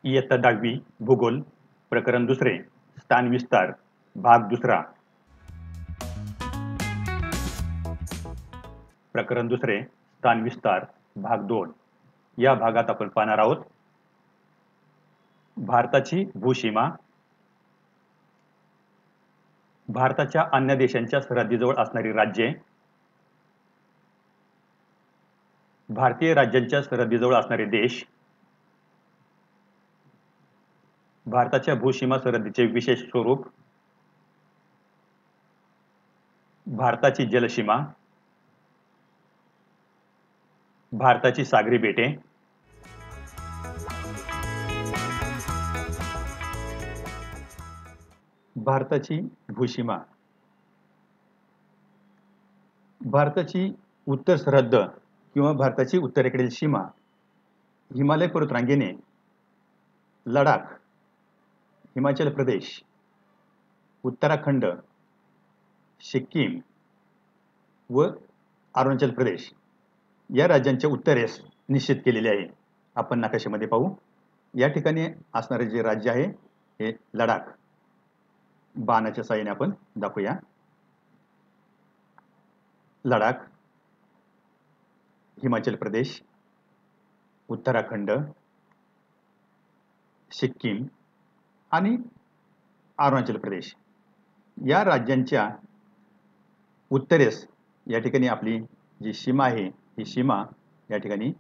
इयत्ता 10वी भूगोल प्रकरण दुसरे स्थान विस्तार भाग दुसरा प्रकरण दुसरे स्थान विस्तार भाग 2 या भागात आपण पाहणार आहोत भारताची भूसीमा भारताच्या अन्य देशांच्या सरहद्दीजवळ असणारी राज्ये भारतीय राज्यांच्या सरहद्दीजवळ असणारे देश भारताच्या भूसीमा सरहद्दीचे विशेष स्वरूप भारताची जलसीमा भारताची सागरी बेटे भारताची भूसीमा भारताची उत्तर सरहद्द किंवा भारताची उत्तरेकडील सीमा हिमालय पर्वतरांगेने लडाख हिमाचल प्रदेश उत्तराखंड सिक्कीम व अरुणाचल प्रदेश या राज्यांच्या उत्तरेस निश्चित केलेले आहे. आपण नकाशामध्ये पाहू. या ठिकाणी असणारे जे राज्य आहे हे लडाख बाणाच्या साहाय्याने आपण दाखवूया. लडाख हिमाचल प्रदेश उत्तराखंड सिक्कीम आणि अरुणाचल प्रदेश या राज्यांच्या उत्तरेस या ठिकाणी आपली जी सीमा आहे ही सीमा या ठिकाणी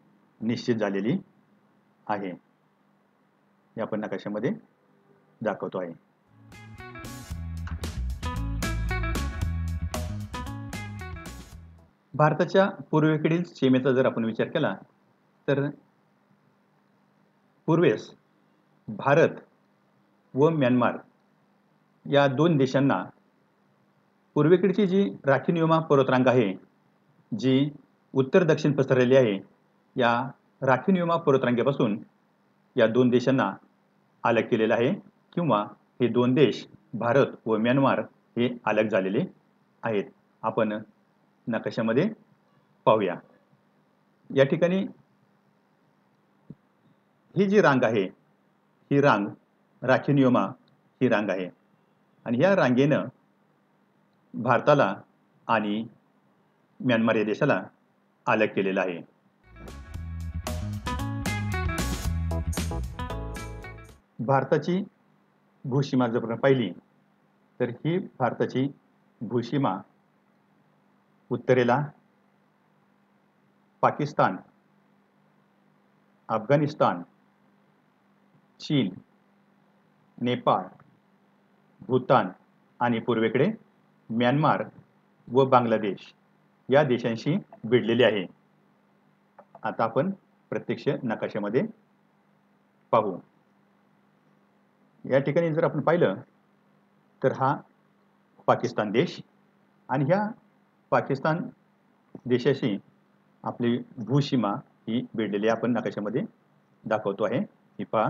निश्चित झालेली आहे. हे आपण नकाशामध्ये दाखवतो आहे. भारताच्या पूर्वेकडील सीमेचा जर आपण विचार केला तर पूर्वेस भारत व म्यानमार या दोन देशांना पूर्वेकडची जी राखीव पर्वतरांग आहे जी उत्तर दक्षिण पसरलेली आहे या राखीव पर्वतरांगेपासून या दोन देशांना अलग केलेलं आहे किंवा हे दोन देश भारत व म्यानमार हे अलग झालेले आहेत. आपण नकाशामध्ये पाहूया. या ठिकाणी ही जी रांग आहे ही रांग राखीव ही रांग आहे आणि या रांगेनं भारताला आणि म्यानमार या देशाला अलग केलेला आहे. भारताची भूसीमा जर आपण पाहिली तर ही भारताची भूसीमा उत्तरेला पाकिस्तान, अफगाणिस्तान, चीन, नेपाळ, भूतान आणि पूर्वेकडे म्यानमार व बांगलादेश या देशांशी भिडलेली आहे. आता आपण प्रत्यक्ष नकाशामध्ये पाहू. या ठिकाणी जर आपण पाहिलं तर हा पाकिस्तान देश आणि ह्या पाकिस्तान देशाशी आपली भूसीमा ही भिडलेली आपण नकाशामध्ये दाखवतो आहे. ही पहा.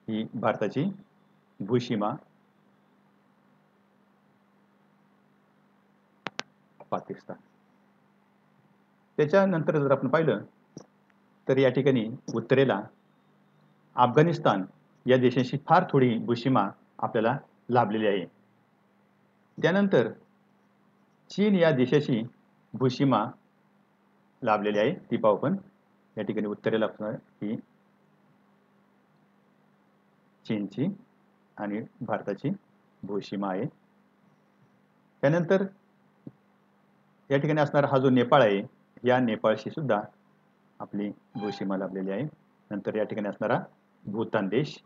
ही भारताची भूसीमा पाकिस्तान. त्याच्यानंतर जर आपण पाहिलं तर या ठिकाणी उत्तरेला अफगाणिस्तान या देशाशी फार थोडी भूसीमा आपल्याला लाभलेली आहे. त्यानंतर चीन या देशाची भूसीमा लाभलेली आहे. ती पाहू आपण. या ठिकाणी उत्तरेला असणार ही चीनची आणि भारताची भूसीमा आहे. त्यानंतर या ठिकाणी असणारा हा जो नेपाळ आहे या नेपाळशी सुद्धा आपली भूसीमा लाभलेली आहे. नंतर या ठिकाणी असणारा भूतान देश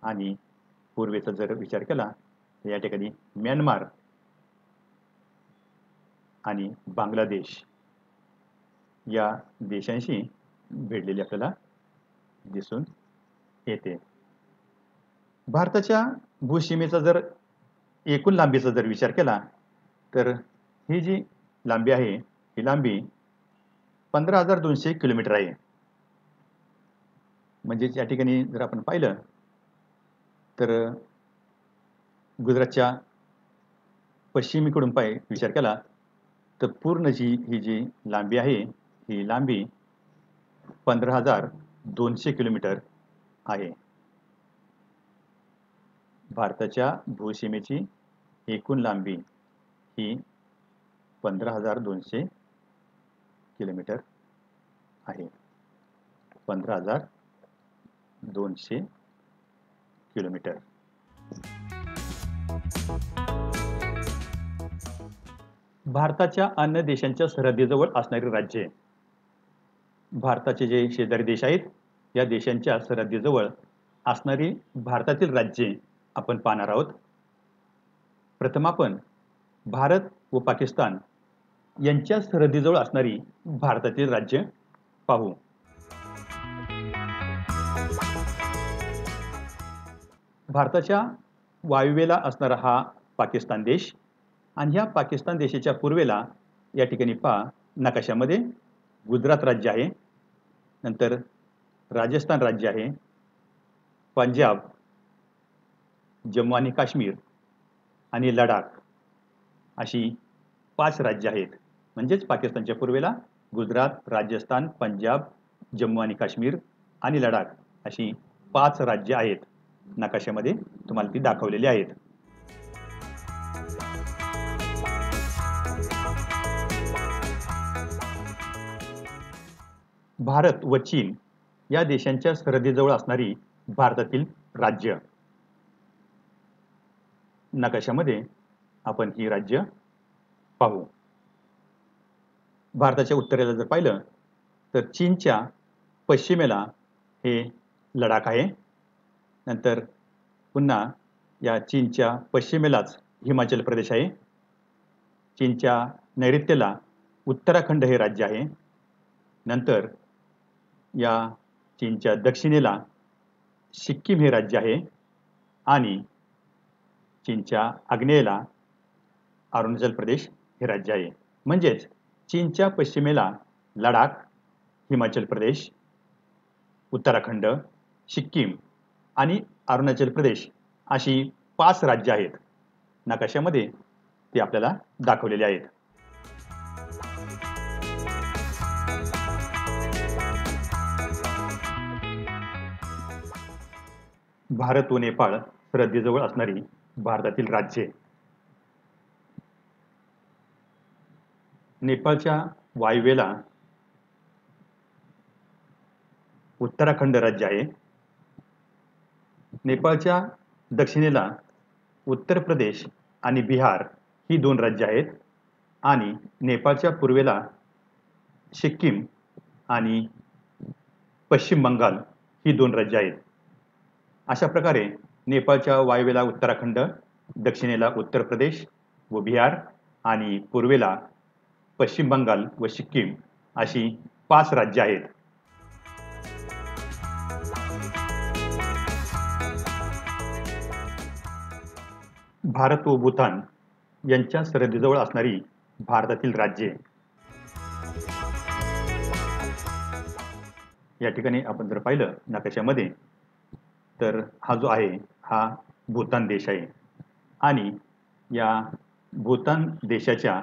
आणि पूर्वेचा जर विचार केला तर या ठिकाणी म्यानमार आणि बांगलादेश या देशांशी भिडलेली आपल्याला दिसून येते. भारताच्या भूसीमेचा जर एकूण लांबीचा जर विचार केला तर ही जी लांबी आहे ही लांबी 15,200 किलोमीटर आहे. म्हणजे या ठिकाणी जर आपण पाहिलं तर गुजरातच्या पश्चिमेकडून विचार केला तर पूर्ण ही जी लांबी आहे ही लांबी 15,200 किलोमीटर आहे. भारताच्या भूसीमेची एकूण लांबी ही 15,200 किलोमीटर आहे. 15,200 किलोमीटर. भारताच्या अन्य देशांच्या सरहद्दीजवळ असणारी राज्ये. भारताचे जे शेजारी देश आहेत या देशांच्या सरहद्दीजवळ असणारी भारतातील राज्ये आपण पाहणार आहोत. प्रथम आपण भारत व पाकिस्तान यांच्या सरहद्दीजवळ असणारी भारतातील राज्य पाहू. भारताच्या वायव्येला असणारा हा पाकिस्तान देश आणि ह्या पाकिस्तान देशाच्या पूर्वेला या ठिकाणी पहा नकाशामध्ये गुजरात राज्य आहे, नंतर राजस्थान राज्य आहे, पंजाब, जम्मू आणि काश्मीर आणि लडाख अशी 5 राज्य आहेत. म्हणजेच पाकिस्तानच्या पूर्वेला गुजरात, राजस्थान, पंजाब, जम्मू आणि काश्मीर आणि लडाख अशी 5 राज्य आहेत. नकाशामध्ये तुम्हाला ती दाखवलेली आहेत. भारत व चीन या देशांच्या सरहद्दीजवळ असणारी भारतातील राज्य. नकाशामध्ये आपण ही राज्य पाहू. भारताच्या उत्तरेला जर पाहिलं तर चीनच्या पश्चिमेला हे लडाख आहे. नंतर पुन्हा या चीनच्या पश्चिमेलाच हिमाचल प्रदेश आहे. चीनच्या नैऋत्येला उत्तराखंड हे राज्य आहे. नंतर या चीनच्या दक्षिणेला सिक्कीम हे राज्य आहे आणि चीनच्या आग्नेयेला अरुणाचल प्रदेश हे राज्य आहे. म्हणजेच चीनच्या पश्चिमेला लडाख, हिमाचल प्रदेश, उत्तराखंड, सिक्कीम आणि अरुणाचल प्रदेश अशी 5 राज्य आहेत. नकाशामध्ये ते आपल्याला दाखवलेले आहेत. भारत व नेपाळ सरहद्दीजवळ असणारी भारतातील राज्ये. नेपाळच्या वायव्येला उत्तराखंड राज्य आहे. नेपाळच्या दक्षिणेला उत्तर प्रदेश आणि बिहार ही 2 राज्य आहेत आणि नेपाळच्या पूर्वेला सिक्कीम आणि पश्चिम बंगाल ही 2 राज्य आहेत. अशा प्रकारे नेपाळच्या वायव्येला उत्तराखंड, दक्षिणेला उत्तर प्रदेश व बिहार आणि पूर्वेला पश्चिम बंगाल व सिक्कीम अशी 5 राज्य आहेत. भारत व भूतान यांच्या सरहद्दीजवळ असणारी भारतातील राज्ये. या ठिकाणी आपण जर पाहिलं नकाशामध्ये तर हा जो आहे हा भूतान देश आहे आणि या भूतान देशाच्या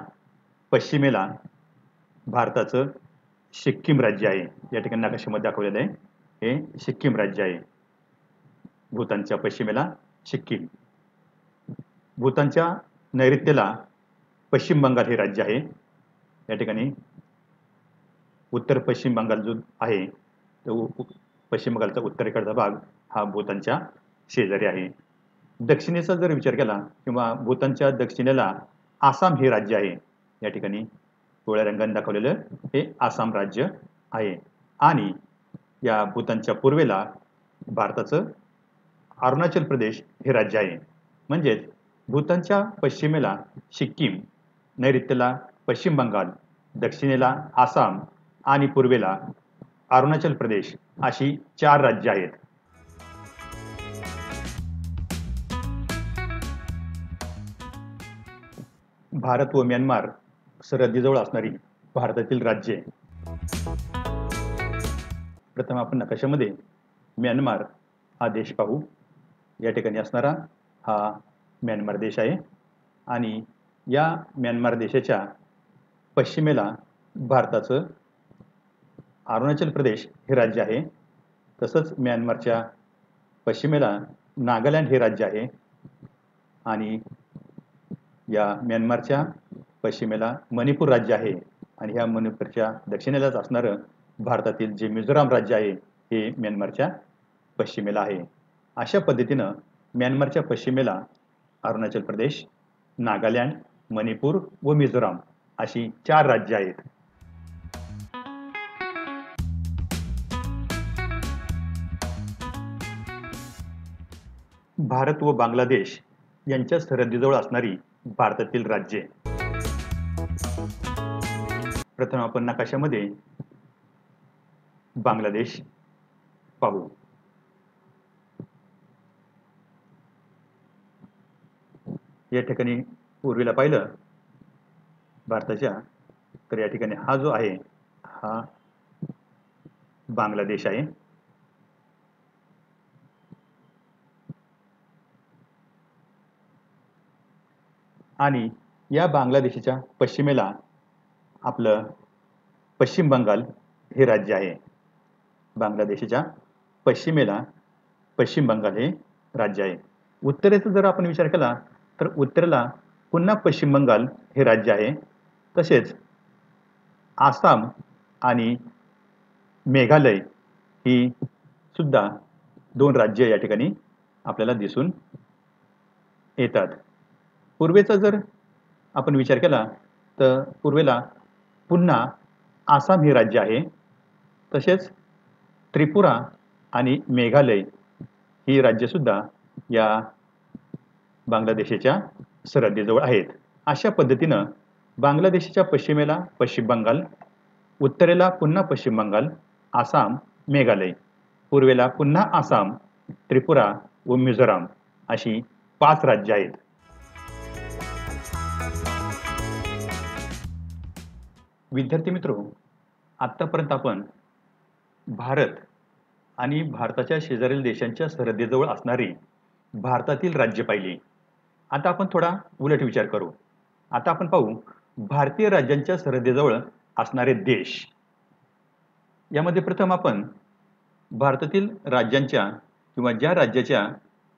पश्चिमेला भारताचं सिक्कीम राज्य आहे. या ठिकाणी नकाशामध्ये दाखवलेलं आहे हे सिक्कीम राज्य आहे. भूतानच्या पश्चिमेला सिक्कीम. भूतानच्या नैऋत्येला पश्चिम बंगाल हे राज्य आहे. या ठिकाणी उत्तर पश्चिम बंगाल जो आहे तो पश्चिम बंगालचा उत्तरेकडचा भाग हा भूतानच्या शेजारी आहे. दक्षिणेचा जर विचार केला किंवा भूतानच्या दक्षिणेला आसाम हे राज्य आहे. या ठिकाणी पिवळ्या रंगाने दाखवलेलं हे आसाम राज्य आहे आणि या भूतानच्या पूर्वेला भारताचं अरुणाचल प्रदेश हे राज्य आहे. म्हणजेच भूतानच्या पश्चिमेला सिक्कीम, नैऋत्येला पश्चिम बंगाल, दक्षिणेला आसाम आणि पूर्वेला अरुणाचल प्रदेश अशी 4 राज्य आहेत. भारत व म्यानमार सरहद्दीजवळ असणारी भारतातील राज्ये. प्रथम आपण नकाशामध्ये म्यानमार हा देश पाहू. या ठिकाणी असणारा हा म्यानमार देश आहे आणि या म्यानमार देशाच्या पश्चिमेला भारताचं अरुणाचल प्रदेश हे राज्य आहे. तसंच म्यानमारच्या पश्चिमेला नागालँड हे राज्य आहे आणि या म्यानमारच्या पश्चिमेला मणिपूर राज्य आहे आणि ह्या मणिपूरच्या दक्षिणेलाच असणारं भारतातील जे मिझोराम राज्य आहे हे म्यानमारच्या पश्चिमेला आहे. अशा पद्धतीनं म्यानमारच्या पश्चिमेला अरुणाचल प्रदेश, नागालँड, मणिपूर व मिझोराम अशी 4 राज्ये आहेत. भारत व बांगलादेश यांच्या सरहद्दीजवळ असणारी भारतातील राज्ये. प्रथम आपण नकाशामध्ये बांगलादेश पाहू. या ठिकाणी पूर्वेला पाहिलं भारताच्या तर या ठिकाणी हा जो आहे हा बांगलादेश आहे. आणि या बांगलादेशाच्या पश्चिमेला आपलं पश्चिम बंगाल हे राज्य आहे. बांगलादेशाच्या पश्चिमेला पश्चिम बंगाल हे राज्य आहे. उत्तरेचा जर आपण विचार केला तर उत्तरेला पुन्हा पश्चिम बंगाल हे राज्य आहे. तसेच आसाम आणि मेघालय ही सुद्धा 2 राज्ये या ठिकाणी आपल्याला दिसून येतात. पूर्वेचा जर आपण विचार केला तर पूर्वेला पुन्हा आसाम हे राज्य आहे. तसेच त्रिपुरा आणि मेघालय ही राज्यसुद्धा या बांगलादेशाच्या सरहद्दीजवळ आहेत. अशा पद्धतीनं बांगलादेशाच्या पश्चिमेला पश्चिम बंगाल, उत्तरेला पुन्हा पश्चिम बंगाल, आसाम, मेघालय, पूर्वेला पुन्हा आसाम, त्रिपुरा व मिझोराम अशी 5 राज्ये आहेत. विद्यार्थी मित्रो, आत्तापर्यंत आपण भारत आणि भारताच्या शेजारील देशांच्या सरहद्दीजवळ असणारी भारतातील राज्य पाहिली. आता आपण थोडा उलट विचार करू. आता आपण पाहू भारतीय राज्यांच्या सरहद्दीजवळ असणारे देश. यामध्ये प्रथम आपण भारतातील राज्यांच्या किंवा ज्या राज्याच्या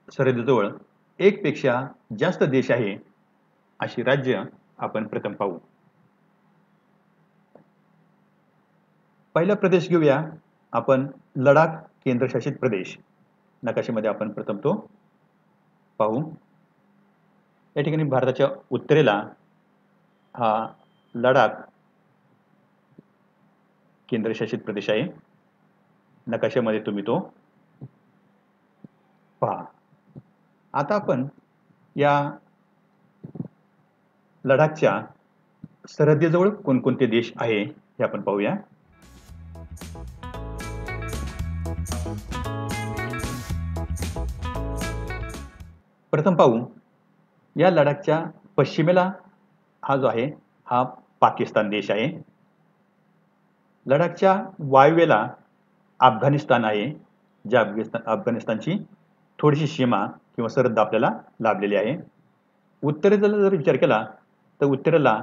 सरहद्दीजवळ एकपेक्षा जास्त देश आहे अशी राज्य आपण प्रथम पाहू. पहिला प्रदेश घेऊया आपण लडाख केंद्रशासित प्रदेश. नकाशामध्ये आपण प्रथम तो पाहू. या ठिकाणी भारताच्या उत्तरेला हा लडाख केंद्रशासित प्रदेश आहे. नकाशामध्ये तुम्ही तो पहा. आता आपण या लडाखच्या सरहद्दीजवळ कोणकोणते देश आहे हे आपण पाहूया. प्रथम पाहू या लडाखच्या पश्चिमेला हा जो आहे हा पाकिस्तान देश आहे. लडाखच्या वायव्येला अफगाणिस्तान आहे. ज्या अफगाणिस्तानची थोडीशी सीमा किंवा सरहद्द आपल्याला लाभलेली आहे. उत्तरेचा जर विचार केला तर उत्तरेला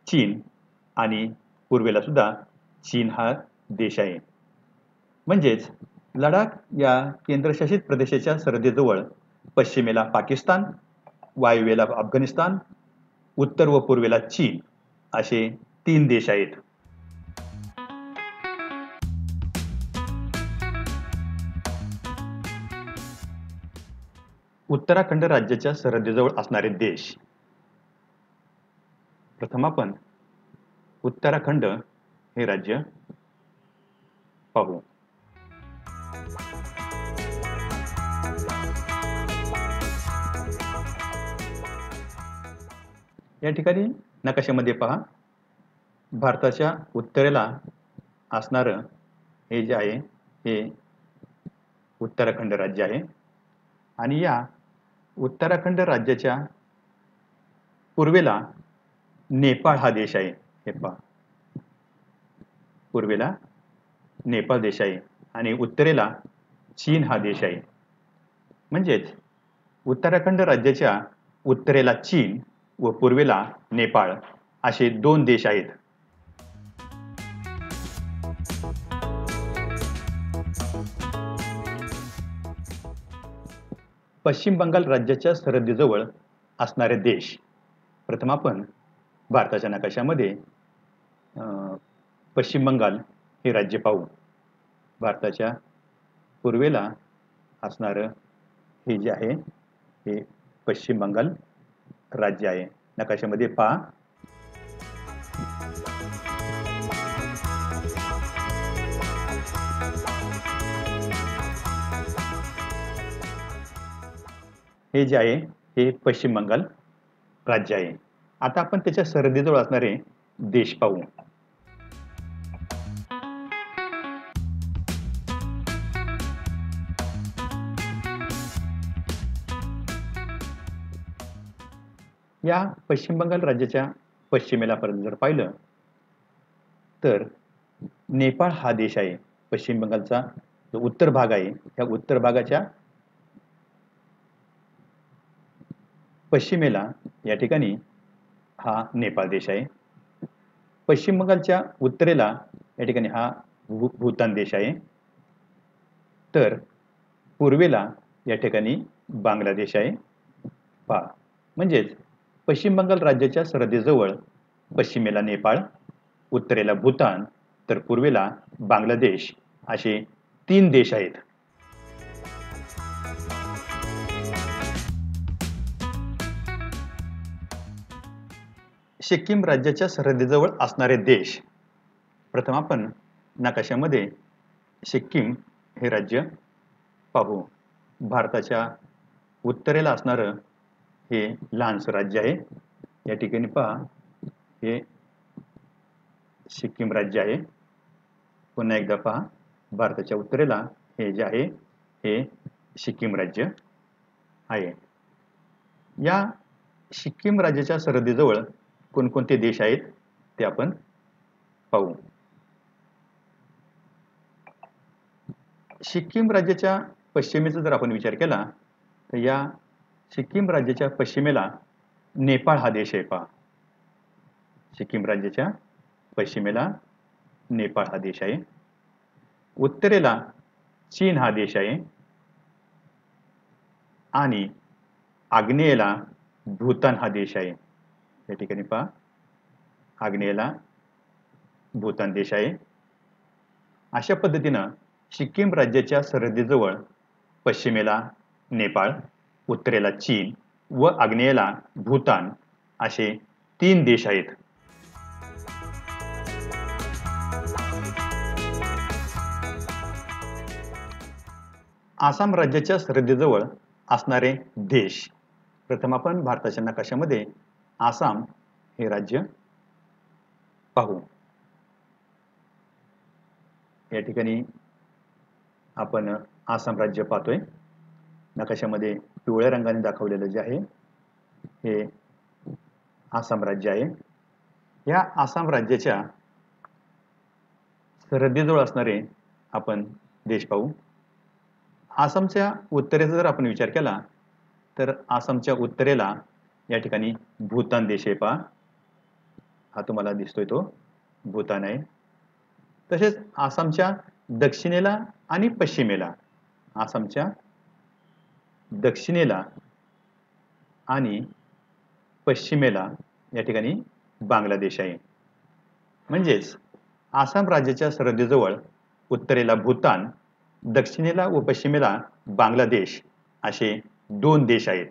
चीन आणि पूर्वेला सुद्धा चीन हा देश आहे. म्हणजेच लडाख या केंद्रशासित प्रदेशाच्या सरहद्दीजवळ पश्चिमेला पाकिस्तान, वायव्येला अफगाणिस्तान, उत्तर व पूर्वेला चीन असे 3 देश आहेत. उत्तराखंड राज्याच्या सरहद्दीजवळ असणारे देश. प्रथम आपण उत्तराखंड हे राज्य पाहू. या ठिकाणी नकाशामध्ये पहा भारताच्या उत्तरेला असणारं हे जे आहे हे उत्तराखंड राज्य आहे आणि या उत्तराखंड राज्याच्या पूर्वेला नेपाळ हा देश आहे. हे पहा पूर्वेला नेपाळ देश आहे आणि उत्तरेला चीन हा देश आहे. म्हणजेच उत्तराखंड राज्याच्या उत्तरेला चीन व पूर्वेला नेपाळ असे 2 देश आहेत. पश्चिम बंगाल राज्याच्या सरहद्दीजवळ असणारे देश. प्रथम आपण भारताच्या नकाशामध्ये पश्चिम बंगाल हे राज्य पाहू. भारताच्या पूर्वेला असणारं हे जे आहे हे पश्चिम बंगाल राज्य आहे. नकाशामध्ये पहा. हे जे आहे हे पश्चिम बंगाल राज्य आहे. आता आपण त्याच्या सरहद्दीजवळ असणारे देश पाहू. या पश्चिम बंगाल राज्याच्या पश्चिमेला पर्यंत जर पाहिलं तर नेपाळ हा देश आहे. पश्चिम बंगालचा जो उत्तर भाग आहे त्या उत्तर भागाच्या पश्चिमेला या ठिकाणी हा नेपाळ देश आहे. पश्चिम बंगालच्या उत्तरेला या ठिकाणी हा भूतान देश आहे. तर पूर्वेला या ठिकाणी बांगलादेश आहे. पहा, म्हणजेच पश्चिम बंगाल राज्याच्या सरहद्दीजवळ पश्चिमेला नेपाळ, उत्तरेला भूतान, तर पूर्वेला बांगलादेश असे 3 देश आहेत. सिक्कीम राज्याच्या सरहद्दीजवळ असणारे देश. प्रथम आपण नकाशामध्ये सिक्कीम हे राज्य पाहू. भारताच्या उत्तरेला असणारं हे लहानसं राज्य आहे. या ठिकाणी पहा, हे सिक्कीम राज्य आहे. पुन्हा एकदा पहा, भारताच्या उत्तरेला हे जे आहे हे सिक्कीम राज्य आहे. या सिक्कीम राज्याच्या सरहद्दीजवळ कोणकोणते देश आहेत ते आपण पाहू. सिक्कीम राज्याच्या पश्चिमेचा जर आपण विचार केला तर या सिक्कीम राज्याच्या पश्चिमेला नेपाळ हा देश आहे. पहा, सिक्कीम राज्याच्या पश्चिमेला नेपाळ हा देश आहे. उत्तरेला चीन हा देश आहे आणि आग्नेयेला भूतान हा देश आहे. या ठिकाणी पहा, आग्नेयेला भूतान देश आहे. अशा पद्धतीनं सिक्कीम राज्याच्या सरहद्दीजवळ पश्चिमेला नेपाळ, उत्तरेला चीन व आग्नेयेला भूतान असे 3 देश आहेत. आसाम राज्याच्या सरहद्दीजवळ असणारे देश. प्रथम आपण भारताच्या नकाशामध्ये आसाम हे राज्य पाहू. या ठिकाणी आपण आसाम राज्य पाहतोय. नकाशामध्ये पिवळ्या रंगाने दाखवलेलं जे आहे हे आसाम राज्य आहे. या आसाम राज्याच्या सरहद्दीजवळ असणारे आपण देश पाहू. आसामच्या उत्तरेचा जर आपण विचार केला तर आसामच्या उत्तरेला या ठिकाणी भूतान देश आहे. पहा, हा तुम्हाला दिसतोय तो भूतान आहे. तसेच आसामच्या दक्षिणेला आणि पश्चिमेला, आसामच्या दक्षिणेला आणि पश्चिमेला या ठिकाणी बांगलादेश आहे. म्हणजेच आसाम राज्याच्या सरहद्दीजवळ उत्तरेला भूतान, दक्षिणेला व पश्चिमेला बांगलादेश असे 2 देश आहेत.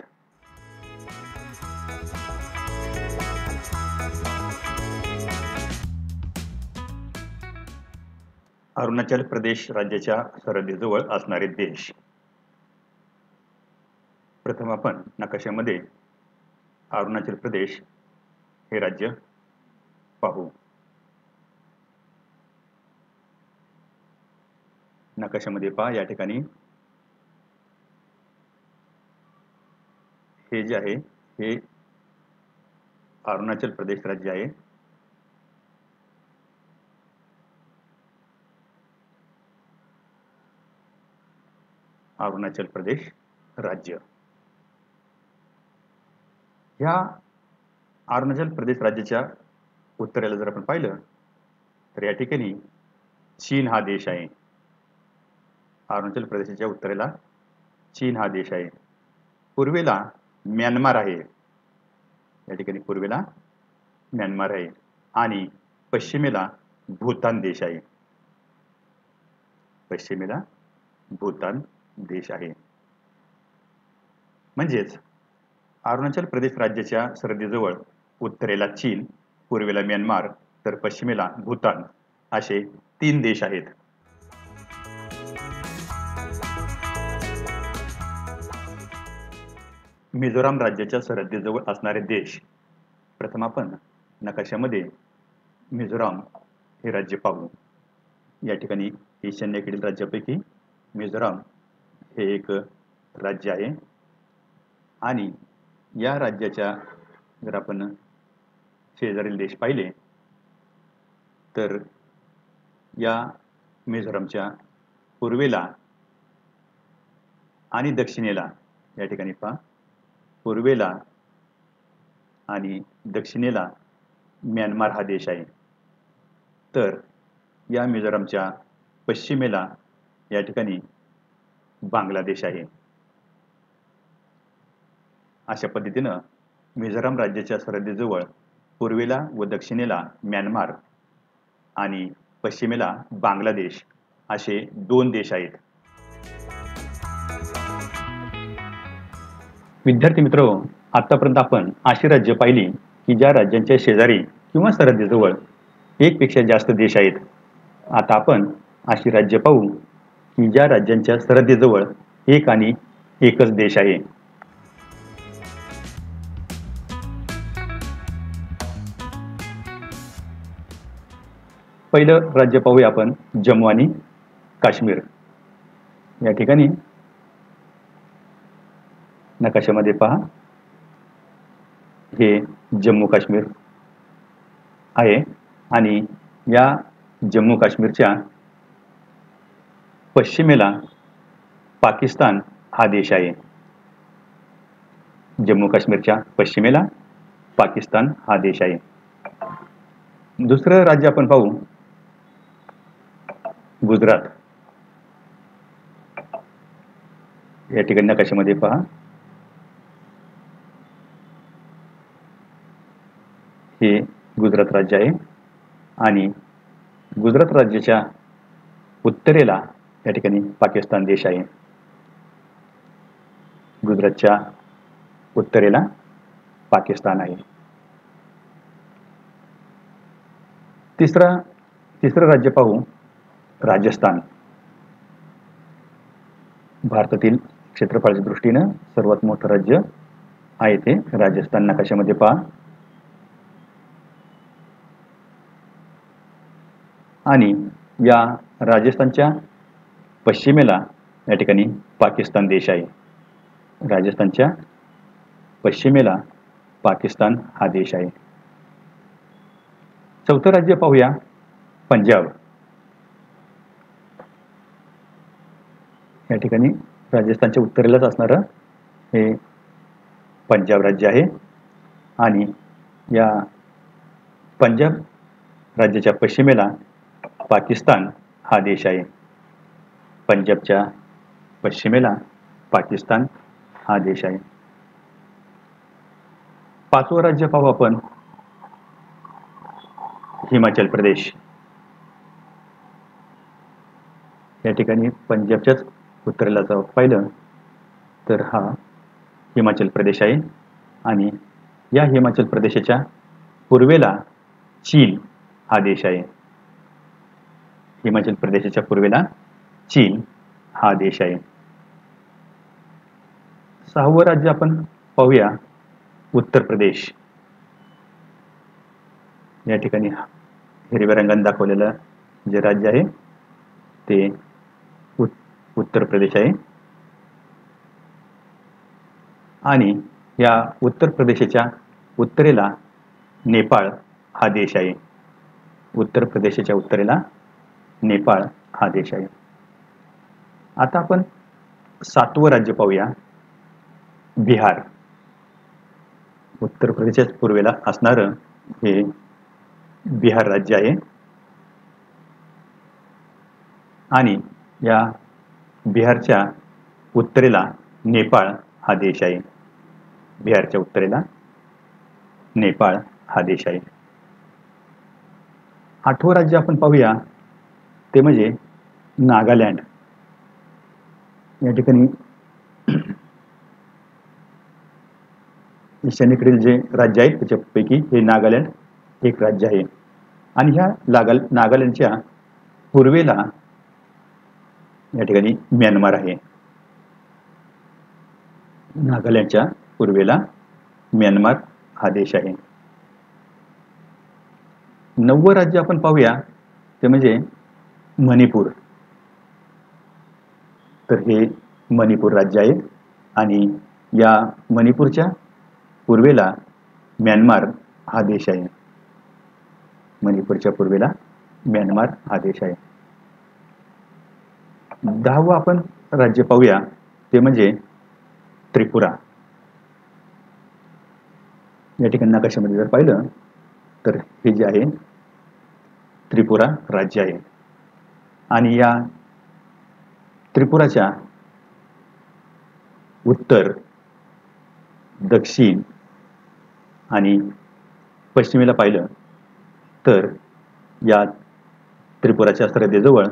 अरुणाचल प्रदेश राज्याच्या सरहद्दीजवळ असणारे देश. प्रथम आपण नकाशामध्ये अरुणाचल प्रदेश हे राज्य पाहू. नकाशामध्ये पहा, या ठिकाणी हे जे आहे हे अरुणाचल प्रदेश राज्य आहे. अरुणाचल प्रदेश राज्य. ह्या अरुणाचल प्रदेश राज्याच्या उत्तरेला जर आपण पाहिलं तर या ठिकाणी चीन हा देश आहे. अरुणाचल प्रदेशाच्या उत्तरेला चीन हा देश आहे. पूर्वेला म्यानमार आहे. या ठिकाणी पूर्वेला म्यानमार आहे आणि पश्चिमेला भूतान देश आहे. पश्चिमेला भूतान देश आहे. म्हणजेच अरुणाचल प्रदेश राज्याच्या सरहद्दीजवळ उत्तरेला चीन, पूर्वेला म्यानमार तर पश्चिमेला भूतान असे 3 देश आहेत. मिझोराम राज्याच्या सरहद्दीजवळ असणारे देश. प्रथम आपण नकाशामध्ये मिझोराम हे राज्य पाहू. या ठिकाणी ईशान्येकडील राज्यापैकी मिझोराम हे एक राज्य आहे आणि या राज्याच्या जर आपण शेजारील देश पाहिले तर या मिझोरामच्या पूर्वेला आणि दक्षिणेला या ठिकाणी पहा पूर्वेला आणि दक्षिणेला म्यानमार हा देश आहे. तर या मिझोरामच्या पश्चिमेला या ठिकाणी बांगलादेश आहे. अशा पद्धतीनं मिझोराम राज्याच्या सरहद्दीजवळ पूर्वेला व दक्षिणेला म्यानमार आणि पश्चिमेला बांगलादेश असे 2 देश आहेत. विद्यार्थी मित्र, आतापर्यंत आपण अशी राज्य पाहिली की ज्या राज्यांच्या शेजारी किंवा सरहद्दीजवळ एकपेक्षा जास्त देश आहेत. आता आपण अशी राज्य पाहू की ज्या राज्यांच्या सरहद्दीजवळ एक आणि एकच देश आहे. पहिलं राज्य पाहूया आपण जम्मू आणि काश्मीर. या ठिकाणी नकाशामध्ये पहा हे जम्मू काश्मीर आहे आणि या जम्मू काश्मीरच्या पश्चिमेला पाकिस्तान हा देश आहे. जम्मू काश्मीरच्या पश्चिमेला पाकिस्तान हा देश आहे. दुसरं राज्य आपण पाहू गुजरात. या ठिकाणी नकाशामध्ये पहा हे गुजरात राज्य आहे आणि गुजरात राज्याच्या उत्तरेला या ठिकाणी पाकिस्तान देश आहे. गुजरातच्या उत्तरेला पाकिस्तान आहे. तिसरं राज्य पाहू राजस्थान. भारतातील क्षेत्रफळाच्या दृष्टीनं सर्वात मोठं राज्य आहे ते राजस्थान. नकाशामध्ये पहा आणि या राजस्थानच्या पश्चिमेला या ठिकाणी पाकिस्तान देश आहे. राजस्थानच्या पश्चिमेला पाकिस्तान हा देश आहे. चौथं राज्य पाहूया पंजाब. या ठिकाणी राजस्थानच्या उत्तरेलाच असणारं हे पंजाब राज्य आहे आणि या पंजाब राज्याच्या पश्चिमेला पाकिस्तान हा देश आहे. पंजाबच्या पश्चिमेला पाकिस्तान हा देश आहे. 5वं राज्य पाहू आपण हिमाचल प्रदेश. या ठिकाणी पंजाबच्याच उत्तरेला जर पाहिलं तर हा हिमाचल प्रदेश आहे आणि या हिमाचल प्रदेशाच्या पूर्वेला चीन हा देश आहे. हिमाचल प्रदेशाच्या पूर्वेला चीन हा देश आहे. 6वं राज्य आपण पाहूया उत्तर प्रदेश. या ठिकाणी हिरव्या रंगाने दाखवलेलं जे राज्य आहे ते उत्तर प्रदेश आहे आणि या उत्तर प्रदेशाच्या उत्तरेला नेपाळ हा देश आहे. उत्तर प्रदेशाच्या उत्तरेला नेपाळ हा देश आहे. आता आपण 7वं राज्य पाहूया बिहार. उत्तर प्रदेशाच्या पूर्वेला असणारं हे बिहार राज्य आहे आणि या बिहारच्या उत्तरेला नेपाळ हा देश आहे. बिहारच्या उत्तरेला नेपाळ हा देश आहे. 8वं राज्य आपण पाहूया ते म्हणजे नागालँड. या ठिकाणी ईशान्येकडील जे राज्य आहेत त्याच्यापैकी हे नागालँड एक राज्य आहे आणि ह्या नागालँडच्या पूर्वेला या ठिकाणी म्यानमार आहे. नागालँडच्या पूर्वेला म्यानमार हा देश आहे. 9वं राज्य आपण पाहूया ते म्हणजे मणिपूर. तर हे मणिपूर राज्य आहे आणि या मणिपूरच्या पूर्वेला म्यानमार हा देश आहे. मणिपूरच्या पूर्वेला म्यानमार हा देश आहे. 10वं आपण राज्य पाहूया ते म्हणजे त्रिपुरा. या ठिकाणी नकाशामध्ये जर पाहिलं तर हे जे आहे त्रिपुरा राज्य आहे आणि या त्रिपुराच्या उत्तर, दक्षिण आणि पश्चिमेला पाहिलं तर या त्रिपुराच्या सरहद्दीजवळ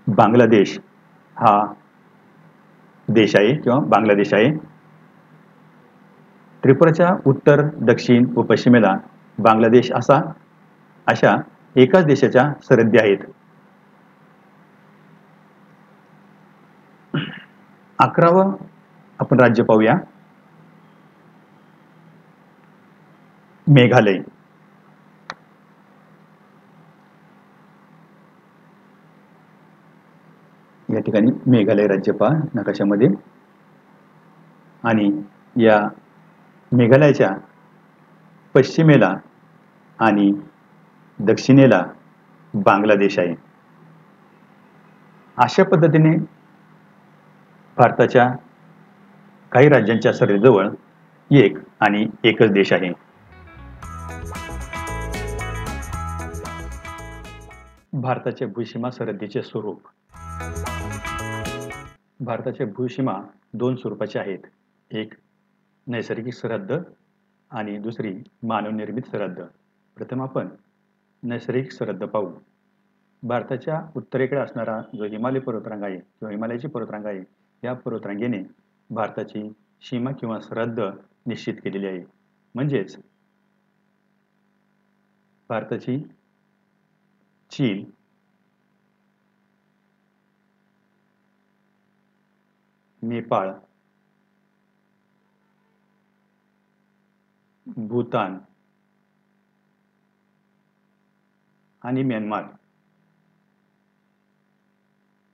बांगलादेश हा देश आहे किंवा बांगलादेश आहे. त्रिपुराच्या उत्तर, दक्षिण व पश्चिमेला बांगलादेश अशा एकाच देशाच्या सरहद्दी आहेत. 11वं आपण राज्य पाहूया मेघालय. या ठिकाणी मेघालय राज्य पहा नकाशामध्ये आणि या मेघालयाच्या पश्चिमेला आणि दक्षिणेला बांगलादेश आहे. अशा पद्धतीने भारताच्या काही राज्यांच्या सरहद्दीजवळ एक आणि एकच देश आहे. भारताच्या भूसीमा सरहद्दीचे स्वरूप. भारताच्या भूसीमा 2 स्वरूपाचे आहेत. एक नैसर्गिक सरहद्द आणि दुसरी मानवनिर्मित सरहद्द. प्रथम आपण नैसर्गिक सरहद्द पाहू. भारताच्या उत्तरेकडे असणारा जो हिमालय पर्वतरांग आहे किंवा हिमालयाची पर्वतरांग आहे या पर्वतरांगेने भारताची सीमा किंवा सरहद्द निश्चित केलेली आहे. म्हणजेच भारताची चीन, नेपाळ, भूतान आणि म्यानमार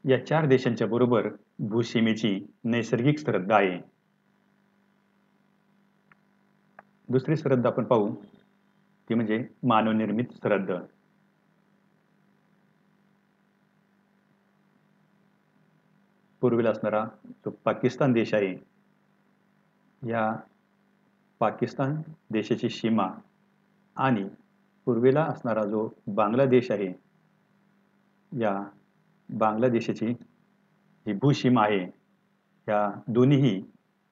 या 4 देशांच्या बरोबर भूसीमेची नैसर्गिक सरहद्द आहे. दुसरी सरहद्द आपण पाहू ती म्हणजे मानवनिर्मित सरहद्द. पूर्वेला असणारा जो पाकिस्तान देश आहे या पाकिस्तान देशाची सीमा आणि पूर्वेला असणारा जो बांगलादेश आहे या बांगलादेशाची जी भूसीमा आहे या दोन्हीही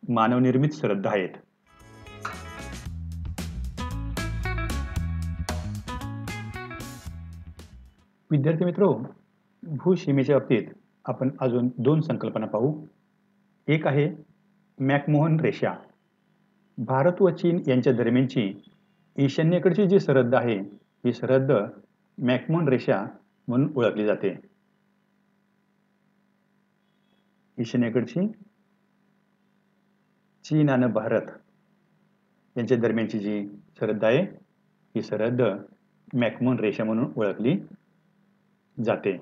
मानवनिर्मित सरहद्द आहेत. विद्यार्थी मित्रो, भूसीमेच्या बाबतीत आपण अजून 2 संकल्पना पाहू. एक आहे मॅकमोहन रेषा. भारत व चीन यांच्या दरम्यानची ईशान्येकडची जी सरहद्द आहे ही सरहद्द मॅकमोहन रेषा म्हणून ओळखली जाते. ईशान्येकडची चीन आणि भारत यांच्या दरम्यानची जी सरहद्द आहे ही सरहद्द मॅकमोहन रेषा म्हणून ओळखली जाते.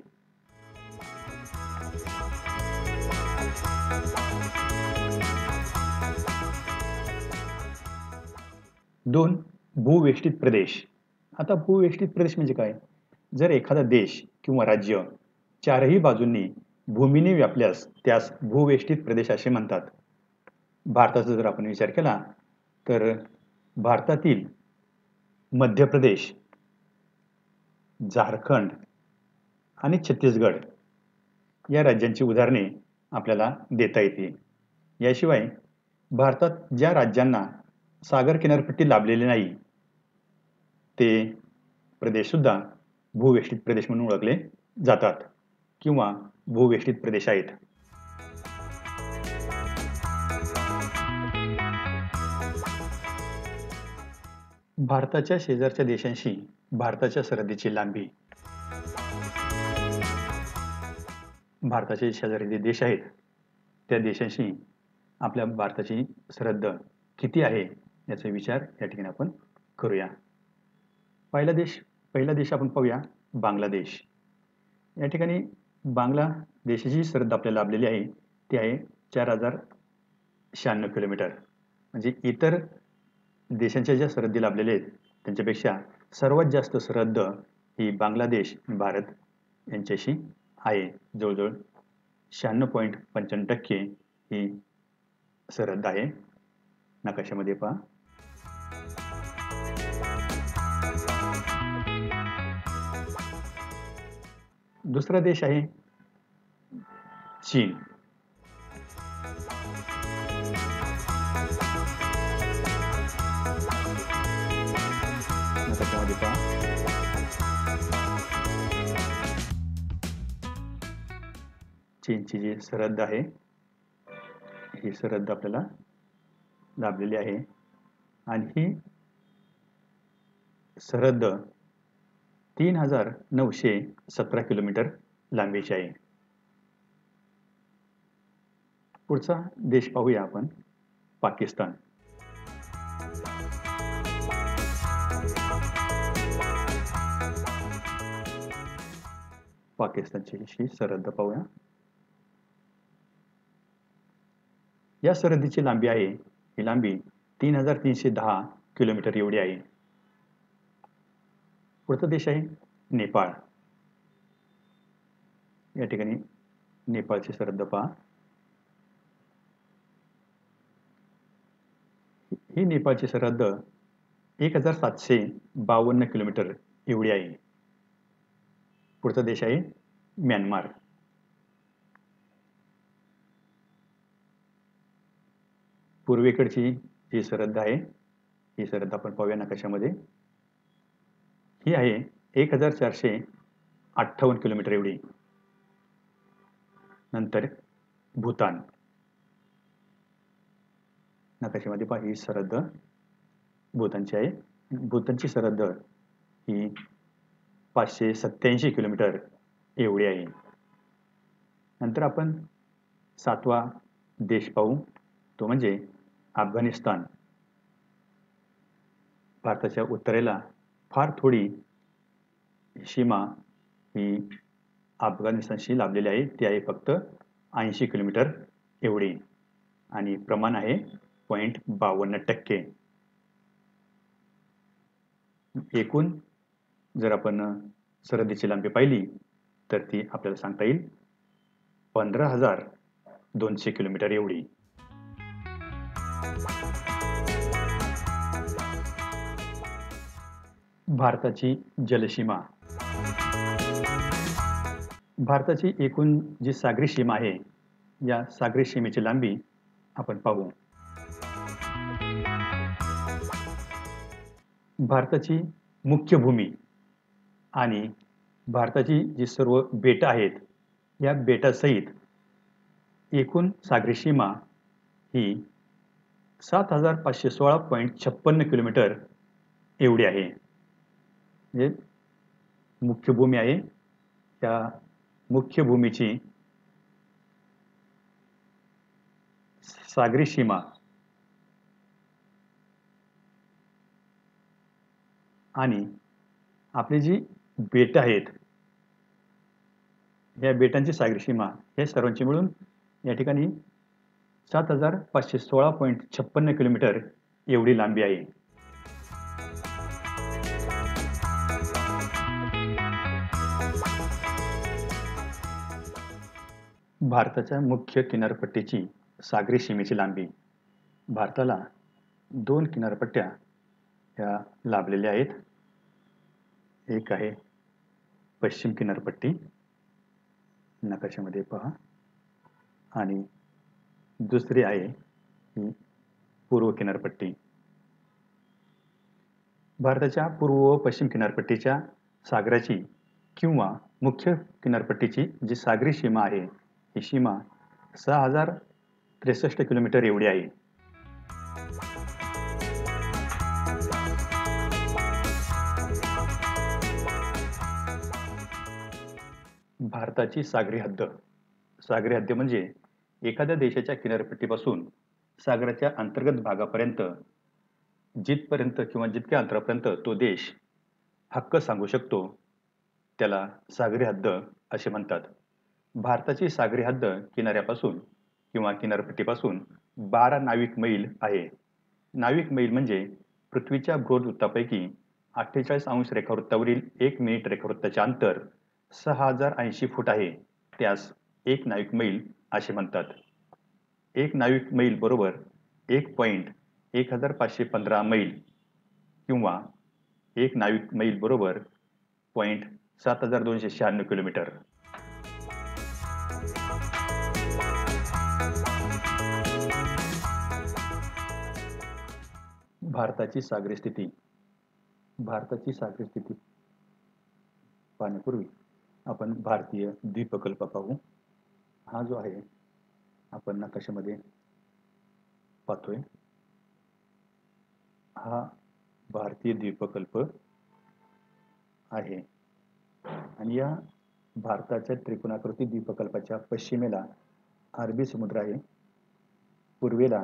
दोन, भूवेष्टित प्रदेश. आता भूवेष्टित प्रदेश म्हणजे काय? जर एखादा देश किंवा राज्य 4ही बाजूंनी भूमीने व्यापल्यास त्यास भूवेष्टित प्रदेश असे म्हणतात. भारताचा जर आपण विचार केला तर भारतातील मध्य प्रदेश, झारखंड आणि छत्तीसगड या राज्यांची उदाहरणे आपल्याला देता येतील. याशिवाय भारतात ज्या राज्यांना सागर किनारपट्टी लाभलेली नाही, ते प्रदेशसुद्धा भूवेष्टित प्रदेश म्हणून ओळखले जातात किंवा भूवेष्टित प्रदेश आहेत. भारताच्या शेजारच्या देशांशी भारताच्या सरहद्दीची लांबी. भारताचे शेजारी जे देश आहेत, त्या देशांशी आपल्या भारताची सरहद्द किती आहे याचा विचार या ठिकाणी आपण करूया. पहिला देश आपण पाहूया, बांगलादेश. या ठिकाणी बांगलादेशाची सरहद्द आपल्याला लाभलेली आहे, ती आहे 4096 किलोमीटर. म्हणजे इतर देशांच्या ज्या सरहद्दी लाभलेल्या आहेत त्यांच्यापेक्षा सर्वात जास्त सरहद्द ही बांगलादेश आणि भारत यांच्याशी आहे. जवळजवळ 96.95% ही सरहद्द आहे. नकाशामध्ये पहा. दुसरा देश आहे चीन. नकाशामध्ये पहा. चीनची जी सरहद्द आहे, ही सरहद्द आपल्याला लाभलेली आहे आणि ही सरहद्द 3917 किलोमीटर लांबीची आहे. पुढचा देश पाहूया आपण, पाकिस्तान. पाकिस्तानची ही सरहद्द पाहूया. या सरहद्दीची लांबी आहे, ही लांबी 3310 किलोमीटर एवढी आहे. पुढचा देश आहे नेपाळ. या ठिकाणी नेपाळची सरहद्द पहा. ही नेपाळची सरहद्द 1752 किलोमीटर एवढी आहे. पुढचा देश आहे म्यानमार. पूर्वेकडची जी सरहद्द आहे, ही सरहद्द आपण पाहूया नकाशामध्ये. ही आहे 1458 किलोमीटर एवढी. नंतर भूतान. नकाशामध्ये पहा, ही सरहद्द भूतानची आहे. भूतानची सरहद्द ही 587 किलोमीटर एवढी आहे. नंतर आपण 7वा देश पाहू, तो म्हणजे अफगाणिस्तान. भारताच्या उत्तरेला फार थोडी सीमा ही अफगाणिस्तानशी लाभलेली आहे, ती आहे फक्त 80 किलोमीटर एवढी आणि प्रमाण आहे 0.52%. एकूण जर आपण सरहद्दीची लांबी पाहिली तर ती आपल्याला सांगता येईल 15,200 किलोमीटर एवढी. भारताची जलसीमा. भारताची एकूण जी सागरी सीमा आहे, या सागरी सीमेची लांबी आपण पाहू. भारताची मुख्य भूमी आणि भारताची जी सर्व बेटं आहेत, या बेटासहित एकूण सागरी सीमा ही 7516.56 किलोमीटर एवढी आहे. म्हणजे मुख्य भूमी आहे, त्या मुख्य भूमीची सागरी सीमा आणि आपली जी बेटं आहेत, या बेटांची सागरी सीमा हे सर्वांची मिळून या ठिकाणी 7516.56 किलोमीटर एवढी लांबी आहे. भारताच्या मुख्य किनारपट्टीची सागरी सीमेची लांबी. भारताला 2 किनारपट्ट्या ह्या लाभलेल्या आहेत. एक आहे पश्चिम किनारपट्टी, नकाशामध्ये पहा, आणि दुसरी आहे ही पूर्व किनारपट्टी. भारताच्या पूर्व व पश्चिम किनारपट्टीच्या सागराची किंवा मुख्य किनारपट्टीची जी सागरी सीमा आहे, ही सीमा 6063 किलोमीटर एवढी आहे. भारताची सागरी हद्द. सागरी हद्द म्हणजे एखाद्या देशाच्या किनारपट्टीपासून सागराच्या अंतर्गत भागापर्यंत जिथपर्यंत किंवा जितक्या अंतरापर्यंत तो देश हक्क सांगू शकतो, त्याला सागरी हद्द असे म्हणतात. भारताची सागरी हद्द किनाऱ्यापासून किंवा किनारपट्टीपासून 12 नाविक मैल आहे. नाविक मैल म्हणजे पृथ्वीच्या भ्रूवृत्तापैकी 48 अंश रेखावृत्तावरील 1 मिनिट रेखावृत्ताचे अंतर 6080 फूट आहे. त्यास 1 नाविक मैल असे म्हणतात. 1 नाविक मैल बरोबर 1.1515 मैल किंवा 1 नाविक मैल बरोबर 0.7296 किलोमीटर. भारताची सागरी स्थिती. भारताची सागरी स्थिती पाहण्यापूर्वी आपण भारतीय द्वीपकल्प पाहू. हा जो आहे आपण नकाशामध्ये पाहतोय, हा भारतीय द्वीपकल्प आहे आणि या भारताच्या त्रिकोणाकृती द्वीपकल्पाच्या पश्चिमेला अरबी समुद्र आहे, पूर्वेला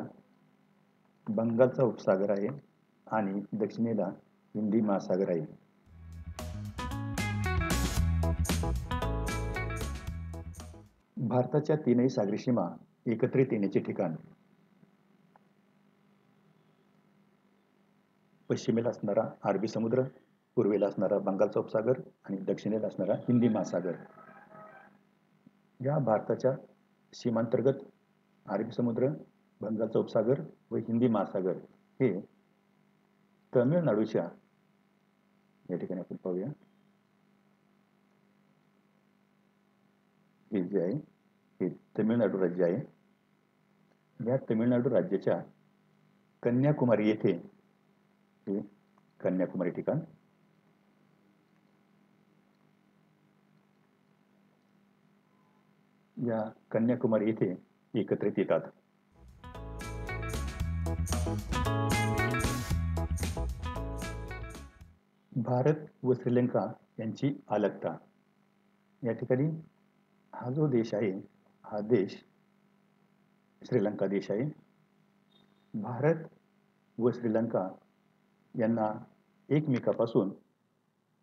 बंगालचा उपसागर आहे आणि दक्षिणेला हिंदी महासागर आहे. भारताच्या तीनही सागरी सीमा एकत्रित येण्याचे ठिकाण. पश्चिमेला असणारा अरबी समुद्र, पूर्वेला असणारा बंगालचा उपसागर आणि दक्षिणेला असणारा हिंदी महासागर. या भारताच्या सीमांतर्गत अरबी समुद्र, बंगालचा उपसागर व हिंदी महासागर हे तमिळनाडूच्या, या ठिकाणी आपण पाहूया, हे जे आहे हे तमिळनाडू राज्य आहे. या तमिळनाडू राज्याच्या कन्याकुमारी येथे, हे कन्याकुमारी ठिकाण, या कन्याकुमारी येथे एकत्रित येतात. भारत व श्रीलंका यांची अलगता. या ठिकाणी हा जो देश आहे, हा देश श्रीलंका देश आहे. भारत व श्रीलंका यांना एकमेकापासून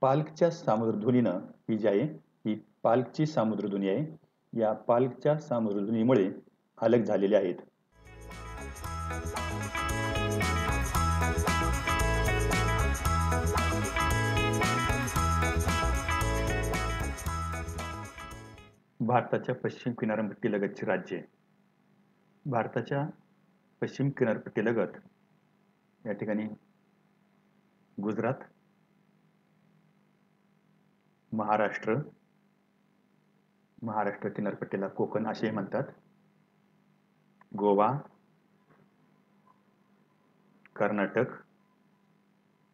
पाल्कच्या सामुद्रधुनीनं, ही जी आहे ही पाल्कची सामुद्रधुनी आहे, या पाल्कच्या सामुद्रधुनीमुळे अलग झालेले आहेत. भारताच्या पश्चिम किनारपट्टीलगतची राज्ये. भारताच्या पश्चिम किनारपट्टीलगत या ठिकाणी गुजरात, महाराष्ट्र, महाराष्ट्र किनारपट्टीला कोकण असे म्हणतात, गोवा, कर्नाटक,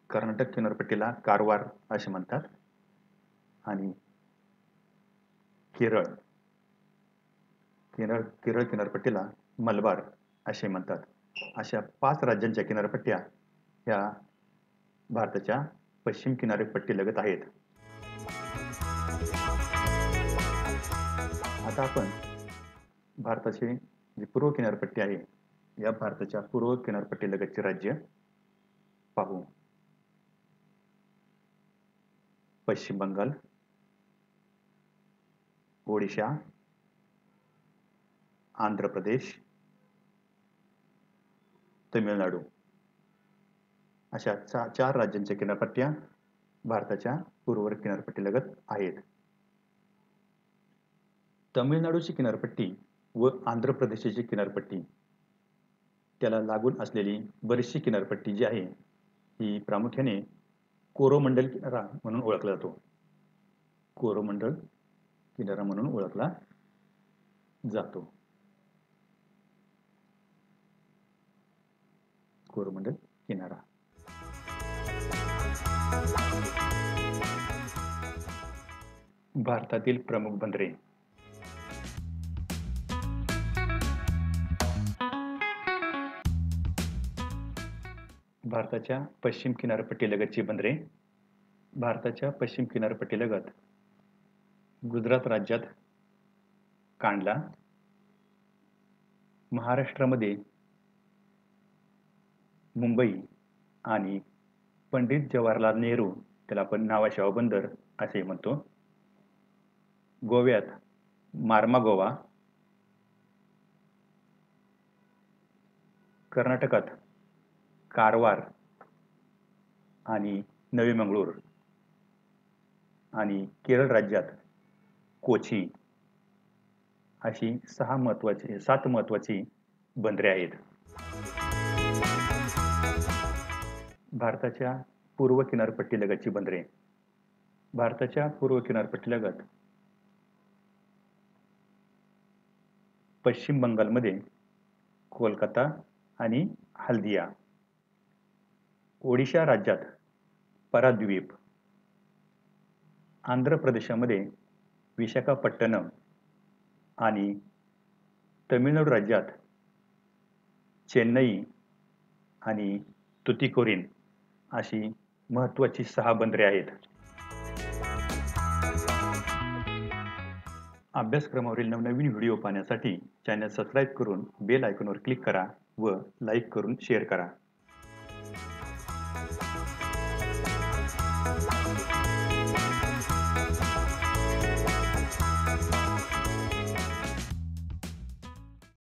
कर्नाटक किनारपट्टीला कारवार असे म्हणतात, आणि केरळ, केरळ किनारपट्टीला मलबार असे म्हणतात. अशा 5 राज्यांच्या किनारपट्ट्या ह्या भारताच्या पश्चिम किनारपट्टीलगत आहेत. आता आपण भारताची जी पूर्व किनारपट्टी आहे, या भारताच्या पूर्व किनारपट्टीलगतचे राज्य पाहू. पश्चिम बंगाल, ओडिशा, आंध्र प्रदेश, तमिळनाडू अशा 4 राज्यांच्या किनारपट्ट्या भारताच्या पूर्व किनारपट्टीलगत आहेत. तमिळनाडूची किनारपट्टी व आंध्र प्रदेशची किनारपट्टी, त्याला लागून असलेली बरीचशी किनारपट्टी जी आहे ही प्रामुख्याने कोरोमंडल किनारा म्हणून ओळखला जातो. कोरोमंडल किनारा म्हणून ओळखला जातो. कोरोमंडल किनारा. भारतातील प्रमुख बंदरे. भारताच्या पश्चिम किनारपट्टीलगतची बंदरे. भारताच्या पश्चिम किनारपट्टीलगत गुजरात राज्यात कांडला, महाराष्ट्रामध्ये मुंबई आणि पंडित जवाहरलाल नेहरू, त्याला आपण नावाशेवा बंदर असे म्हणतो, गोव्यात मार्मागोवा, कर्नाटकात कारवार आणि नवी मंगळूर आणि केरळ राज्यात कोची अशी 7 महत्त्वाची बंदरे आहेत. भारताच्या पूर्व किनारपट्टीलगतची बंदरे. भारताच्या पूर्व किनारपट्टीलगत पश्चिम बंगालमध्ये कोलकाता आणि हल्दिया, ओडिशा राज्यात पराद्वीप, आंध्र प्रदेशामध्ये विशाखापट्टणम आणि तमिळनाडू राज्यात चेन्नई आणि तुतीकोरीन अशी महत्त्वाची 6 बंदरे आहेत. अभ्यासक्रमावरील नवनवीन व्हिडिओ पाहण्यासाठी चॅनल सबस्क्राईब करून बेल आयकॉनवर क्लिक करा व लाईक करून शेअर करा.